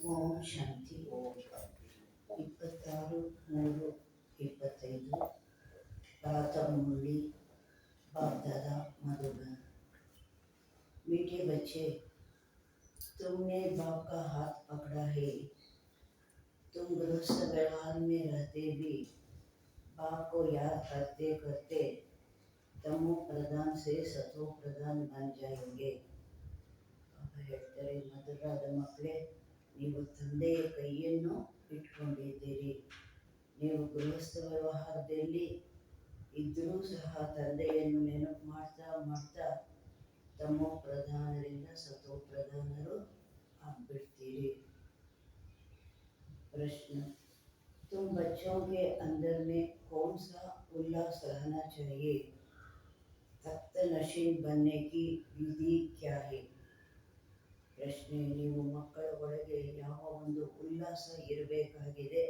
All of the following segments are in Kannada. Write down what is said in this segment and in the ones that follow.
ಓಂ ಶಾಂತಿ. 26/3/25 प्रातः मुरली बाप दादा मधुबन। मीठे बच्चे, तुमने बाप का हाथ पकड़ा है। तुम गृहस्थ व्यवहार में रहते भी बाप को याद करते करते तमो प्रधान से सतो प्रधान बन जाएंगे। ಬಾಬಾ ಹೇಳ್ತಾರೆ, ಮಧುರಾದ ಮಕ್ಕಳೇ, ನೀವು ತಂದೆಯ ಕೈಯನ್ನು ಇಟ್ಕೊಂಡಿದ್ದೀರಿ. ನೀವು ಗೃಹಸ್ಥ ವ್ಯವಹಾರದಲ್ಲಿ ಇದ್ದರೂ ಸಹ ತಂದೆಯನ್ನು ನೆನಪು ಮಾಡ್ತಾ ಮಾಡ್ತಾ ತಮೋ ಪ್ರಧಾನರಿಂದ ಸತೋ ಪ್ರಧಾನರು ಆಗ್ಬಿಡ್ತೀರಿ. प्रश्न, तुम बच्चों के अंदर में कौन सा उल्लास रहना चाहिए? तख्त नशीन बनने की विधि क्या है? ಪ್ರಶ್ನೆ, ನೀವು ಮಕ್ಕಳ ಒಳಗೆ ಯಾವ ಒಂದು ಉಲ್ಲಾಸ ಇರಬೇಕಾಗಿದೆ?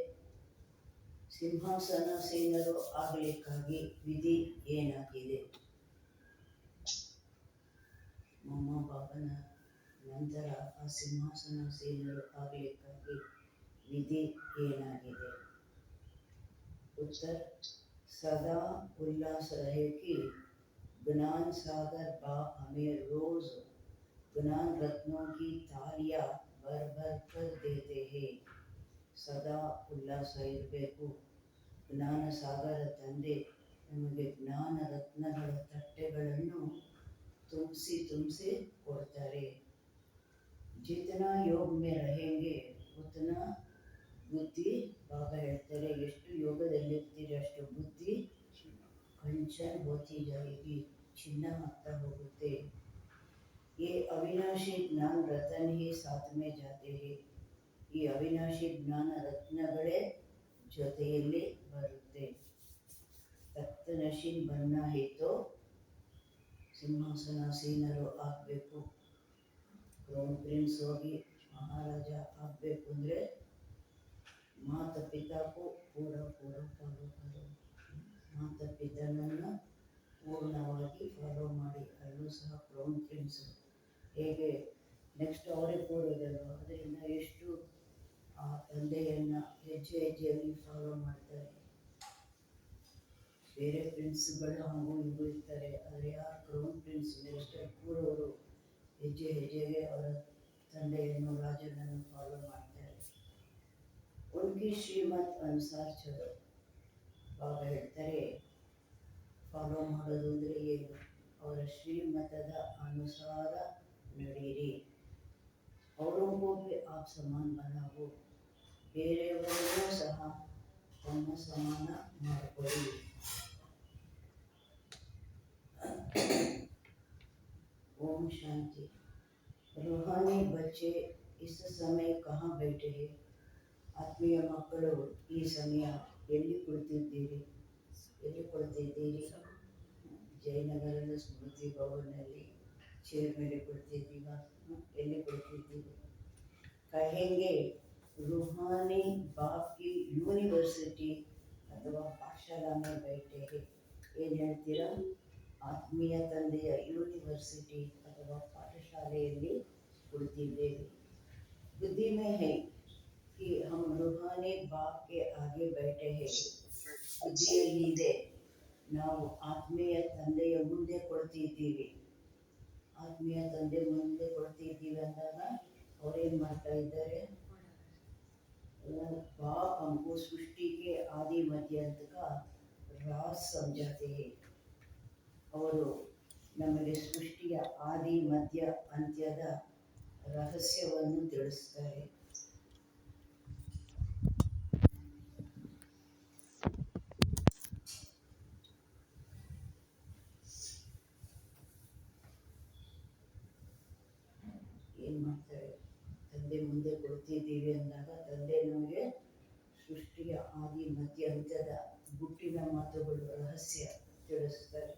ಸಿಂಹಾಸನಾಸೀನರು ಆಗಲಿಕ್ಕಾಗಿ ವಿಧಿ ಏನಾಗಿದೆ? ಮಮ್ಮ ಬಾಬನ ನಂತರ ಆ ಸಿಂಹಾಸನಾಸೀನರು ಆಗಲಿಕ್ಕಾಗಿ विधि ಏನಾಗಿದೆ? उत्तर, सदा उल्लास रहे कि ज्ञान सागर बाप हमें रोज ज्ञान रत्नों की थालियां भर भर कर देते हैं. सदा ಉಲ್ಲಾಸ ಇರಬೇಕು. ಜ್ಞಾನ ಸಾಗರ ತಂದೆ ನಮಗೆ ಜ್ಞಾನ ರತ್ನಗಳ ತಟ್ಟೆಗಳನ್ನು ತುಂಬಿಸಿ ತುಂಬಿಸಿ ಕೊಡ್ತಾರೆ. ಜಿತನಾ ಯೋಗ ಮೇ रहेंगे उतना ಬುದ್ಧಿ, ಬಾಬಾ ಹೇಳ್ತಾರೆ, ಎಷ್ಟು ಯೋಗದಲ್ಲಿರ್ತೀರಿ ಅಷ್ಟು ಬುದ್ಧಿ ಕಂಚನ್ ಹೋತಿ ಜಾಯಿಗಿ, ಚಿನ್ನ ಆಗ್ತಾ ಹೋಗುತ್ತೆ. ये अविनाशी ज्ञान रतन ही साथ में जाते हैं. ಈ ಅವಿನಾಶಿ ಜ್ಞಾನ ರತ್ನಗಳೇ ಜೊತೆಯಲ್ಲಿ ಬರುತ್ತೆ. ತಖ್ತ ನಶೀನ್ ಬನ್ನ ಹೇತೋ, ಸಿಂಹಾಸನಾಸೀನರು ಆಗಬೇಕು. ಕ್ರೌನ್ ಪ್ರಿನ್ಸ್ ಹೋಗಿ ಮಹಾರಾಜ ಆಗಬೇಕು ಅಂದರೆ ಮಾತಾ ಪಿತಾಕು ಪೂರ ಫಾಲೋ ಕರೋ. ಮಾತಾ ಪಿತನನ್ನು ಪೂರ್ಣವಾಗಿ ಫಾಲೋ ಮಾಡಿ. ಅಲ್ಲೂ ಸಹ ಕ್ರೌನ್ ಪ್ರಿನ್ಸ್ ಹೇಗೆ ನೆಕ್ಸ್ಟ್ ಅವರೇ ಕೂರೋದಲ್ವ, ಅದರಿಂದ ಎಷ್ಟು ಆ ತಂದೆಯನ್ನು ಹೆಜ್ಜೆ ಹೆಜ್ಜೆಯಲ್ಲಿ ಫಾಲೋ ಮಾಡ್ತಾರೆ. ಬೇರೆ ಪ್ರಿನ್ಸ್ಗಳು ಹಾಗೂ ಇವು ಇರ್ತಾರೆ, ಆದರೆ ಆ ಕ್ರೌನ್ ಪ್ರಿನ್ಸ್ ನೆಕ್ಸ್ಟಲ್ಲಿ ಕೂರೋರು ಹೆಜ್ಜೆ ಹೆಜ್ಜೆಗೆ ಅವರ ತಂದೆಯನ್ನು ರಾಜನನ್ನು ಫಾಲೋ ಮಾಡ್ತಾರೆ. ಉನ್ಕಿ ಶ್ರೀಮತ್ ಅನುಸಾರ ಚಲೋ. ಬಾಬಾ ಹೇಳ್ತಾರೆ, ಫಾಲೋ ಮಾಡೋದು ಅಂದರೆ ಏನು? ಅವರ ಶ್ರೀಮತದ ಅನುಸಾರ ನಡೀರಿ. ಅವರಿಗೂ ಆಪ್ ಸಮಾನ ಬನಾವೋ, ಬೇರೆಯವರಿಗೂ ಸಹ ತಮ್ಮ ಸಮಾನ ಮಾಡಿಕೊಡಿ. ಓಂ ಶಾಂತಿ. ರೂಹಾನಿ ಬಚ್ಚೆ ಇಸ್ ಸಮಯ ಕहाँ बैठे हैं? ಆತ್ಮೀಯ ಮಕ್ಕಳು ಈ ಸಮಯ ಎಲ್ಲಿ ಕುಳಿತಿದ್ದೀರಿ? ಜಯನಗರದ ಸ್ಮೃತಿ ಭವನಲ್ಲಿ ಚೇರ್ ಮೇಲೆ ಕುಳಿತಿದ್ದೀವ. ಎಲ್ಲಿ ಕುಳಿತಿದ್ದೀವಿ? ಕಹೆಂಗೆ ರೂಹಾನಿ ಬಾಪ್ ಕಿ ಯೂನಿವರ್ಸಿಟಿ ಅಥವಾ ಪಾಠಶಾಲಾ ಮೇ ಬೈಠೆ ಹೇ. ಏನು ಹೇಳ್ತೀರಾ? ಆತ್ಮೀಯ ತಂದೆಯ ಯೂನಿವರ್ಸಿಟಿ ಅಥವಾ ಪಾಠಶಾಲೆಯಲ್ಲಿ ಕುಳಿತಿದ್ದೇವೆ. ಬುದ್ಧಿ ಮೇ ಹೈ कि हम रूहानी बाप के आगे बैठे हैं. ಬುದ್ಧಿಯಲ್ಲಿ ಇದೆ, ನಾವು ಆತ್ಮೀಯ ತಂದೆಯ ಮುಂದೆ ಕೊಡ್ತಿದ್ದೀವಿ. ಆತ್ಮೀಯ ತಂದೆ ಮುಂದೆ ಕೊಡ್ತಿದ್ದೀವಿ ಅಂದಾಗ ಅವ್ರೇನು ಮಾಡ್ತಾ ಇದ್ದಾರೆ? बाप हमको सृष्टि के आदि मध्य अंत का राज समझाते हैं. ಅವರು ನಮಗೆ ಸೃಷ್ಟಿಯ ಆದಿ ಮಧ್ಯ ಅಂತ್ಯದ ರಹಸ್ಯವನ್ನು ತಿಳಿಸ್ತಾರೆ. ಏನು ಮಾಡ್ತಾರೆ? ತಂದೆ ಮುಂದೆ ಕೊಡ್ತಿದ್ದೀವಿ ಅಂದಾಗ ತಂದೆ ನಮಗೆ ಸೃಷ್ಟಿಯ ಆದಿ ಮಧ್ಯ ಅಂತ್ಯದ ಗುಟ್ಟಿನ ಮಾತುಗಳು ರಹಸ್ಯ ತಿಳಿಸ್ತಾರೆ.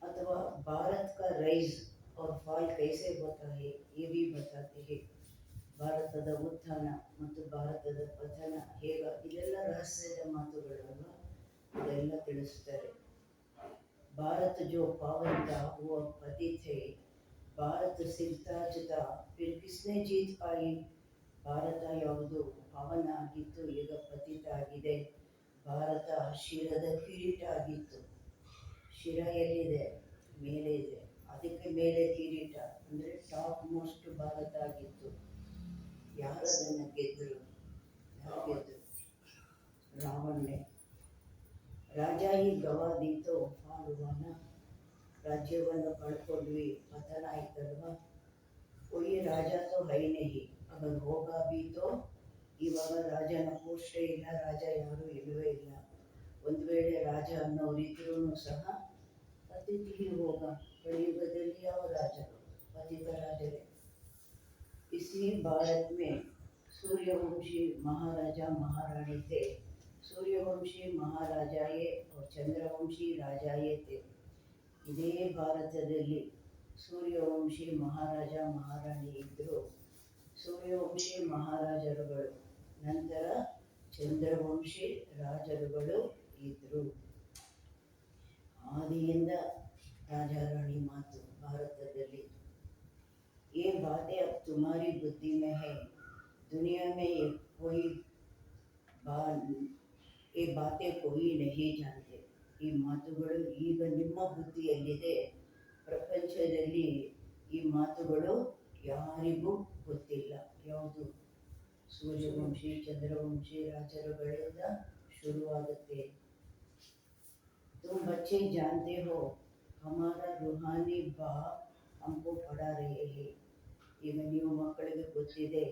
ಅಥವಾ ಭಾರತ್ का ರೈಸ್ और ಫಾಲ್ कैसे होता है ये भी बताते हैं. ಭಾರತದ ಉತ್ಥಾನ ಮತ್ತು ಭಾರತದ ಪತನ ಹೇಗ, ಇದೆಲ್ಲ ರಹಸ್ಯದ ಮಾತುಗಳಲ್ವ, ಇದೆಲ್ಲ ತಿಳಿಸ್ತಾರೆ. ಭಾರತ जो पावन था वो पतित है. भारत सिरताज था, फिर किसने जीत पाई? ಭಾರತ ಯಾವುದು ಪವನ ಆಗಿತ್ತು, ಈಗ ಪತಿತ ಆಗಿದೆ. ಭಾರತ ಶಿರದ ಕಿರೀಟ ಆಗಿತ್ತು. ಶಿರ ಎಲ್ಲಿದೆ? ಮೇಲೆ ಇದೆ. ಅದಕ್ಕೆ ಮೇಲೆ ಕಿರೀಟ ಅಂದರೆ ಟಾಪ್ ಮೋಸ್ಟ್ ಭಾರತ ಆಗಿತ್ತು. ಯಾರದನ್ನು ಗೆದ್ದರು? ಯಾರು ಗೆದ್ದರು? ರಾವಣನೇ. ರಾಜ ಈ ಗವಾ ದೀತೋ ಪಾಲುವಾನ, ರಾಜ್ಯವನ್ನು ಕಳ್ಕೊಂಡ್ವಿ, ಪತನ ಆಯ್ತಲ್ವಾ. ಕೊಯ್ ರಾಜ ತೋ ಹೈ ನಹಿ, ಅಗರ್ ಹೋಗಾ ಬಿ ತೋ, ಇವಾಗ ರಾಜನ ಪೋಸ್ಟೇ ಇಲ್ಲ, ರಾಜ ಯಾರು ಇಲ್ಲವೇ ಇಲ್ಲ. ಒಂದು ವೇಳೆ ರಾಜ ಅನ್ನೋರಿದ್ರೂ ಸಹ ಪತಿತಿ ಹೋಗ. ಕಲಿಯುಗದಲ್ಲಿ ಯಾವ ರಾಜರು? ಪತಿತ ರಾಜರೇ. इसी भारत में सूर्यवंशी महाराजा महारानी थे. सूर्यवंशी महाराजाए और चंद्रवंशी राजाए थे. ಇದೇ ಭಾರತದಲ್ಲಿ ಸೂರ್ಯವಂಶಿ ಮಹಾರಾಜ ಮಹಾರಾಣಿ ಇದ್ದರು. ಸೂರ್ಯವಂಶಿ ಮಹಾರಾಜರುಗಳು, ನಂತರ ಚಂದ್ರವಂಶಿ ರಾಜರುಗಳು ಇದ್ದರು. ಆದಿಯಿಂದ ರಾಜಾರಾಣಿ ಮಾತು ಭಾರತದಲ್ಲಿ. ये बातें अब तुम्हारी बुद्धि में है, दुनिया में ये बातें कोई नहीं जानते. ಈ ಮಾತುಗಳು ಈಗ ನಿಮ್ಮ ಬುದ್ಧಿಯಲ್ಲಿದೆ. ಪ್ರಪಂಚದಲ್ಲಿ ಈ ಮಾತುಗಳು ಯಾರಿಗೂ ಗೊತ್ತಿಲ್ಲ. ಯಾವುದು? ಸೂರ್ಯವಂಶಿ ಚಂದ್ರವಂಶಿ ರಾಜರುಗಳಿಂದ ಶುರುವಾಗುತ್ತೆ. तुम बच्चे जानते हो हमारा रूहानी बाप हमको पढ़ा रहे हैं. ಈಗ ನೀವು ಮಕ್ಕಳಿಗೆ ಗೊತ್ತಿದೆ,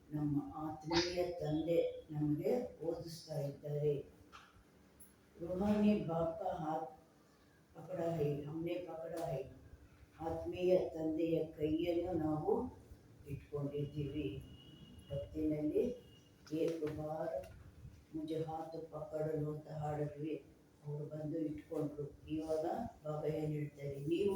ನಮ್ಮ ಆತ್ಮೀಯ ತಂದೆ ನಮಗೆ ಓದಿಸ್ತಾ ಇದ್ದಾರೆ. ರೂಹಾನಿ ಬಾಪ್ ಕಾ ಹಾತ್ ಪಕಡಾ ಹೈ, ಹಮ್ನೆ ಪಕಡಾ ಹೈ. ಆತ್ಮೀಯ ತಂದೆಯ ಕೈಯನ್ನು ನಾವು ಇಟ್ಕೊಂಡಿದ್ದೀವಿ. ಭಕ್ತಿನಲ್ಲಿ ಏಕ್ ಬಾರ್ ಮುಜೆ ಹಾತ್ ಪಕಡಲು ಅಂತ ಹಾಡಿದ್ವಿ. ಅವರು ಬಂದು ಇಟ್ಕೊಂಡ್ರು. ಇವಾಗ ಬಾಬಾ ಏನು ಹೇಳ್ತಾರೆ? ನೀವು